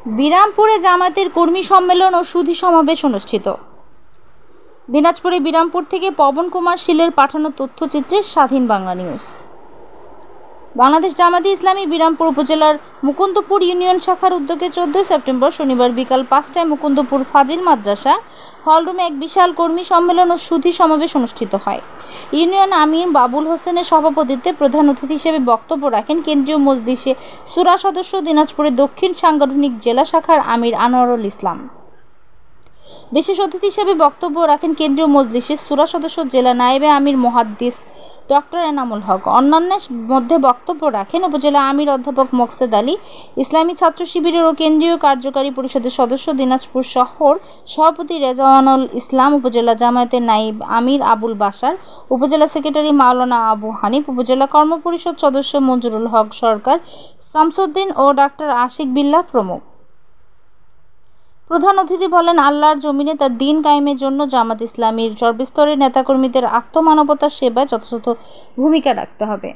বিরামপুরে জামায়াতের কর্মী সম্মেলন ও সুধী সমাবেশ অনুষ্ঠিত। দিনাজপুরে বিরামপুর থেকে পবন কুমার শীলের পাঠানো তথ্যচিত্রে স্বাধীন বাংলা নিউজ। বাংলাদেশ জামায়াতে ইসলামী বিরামপুর উপজেলার মুকুন্দপুর ইউনিয়ন শাখার উদ্যোগে 14 সেপ্টেম্বর শনিবার বিকাল 5টায় মুকুন্দপুর ফাজিল মাদ্রাসা হলরুমে এক বিশাল কর্মী সম্মেলন ও সুধী সমাবেশ অনুষ্ঠিত হয়। ইউনিয়ন আমির বাবুল হোসেনের সভাপতিত্বে প্রধান অতিথি হিসেবে বক্তব্য রাখেন কেন্দ্রীয় মজলিসে শূরা সদস্য দিনাজপুরের দক্ষিণ সাংগঠনিক জেলা শাখার আমির আনোয়ারুল ইসলাম। বিশেষ অতিথি হিসেবে বক্তব্য রাখেন কেন্দ্রীয় মজলিসের শূরা সদস্য জেলা নায়েবে আমির মুহাদ্দিস ডক্টর এনামুল হক। অন্যান্যের মধ্যে বক্তব্য রাখেন উপজেলা আমির অধ্যাপক মোকসেদ আলী, ইসলামী ছাত্র শিবিরের ও কেন্দ্রীয় কার্যকারী পরিষদের সদস্য দিনাজপুর শহর সভাপতি রেজওয়ানুল ইসলাম, উপজেলা জামায়াতের নায়েব আমির আবুল বাশার, উপজেলা সেক্রেটারি মাওলানা আবু হানিফ, উপজেলা কর্মপরিষদ সদস্য মঞ্জুরুল হক সরকার, শামসুদ্দিন ও ডাক্তার আশিক বিল্লাহ প্রমুখ। প্রধান অতিথি বলেন, আল্লাহর জমিনে তার দ্বীন কায়েমের জন্য জামাত ইসলামীর সর্বস্তরের নেতাকর্মীদের আত্মমানবতার সেবায় যথাযথ ভূমিকা রাখতে হবে।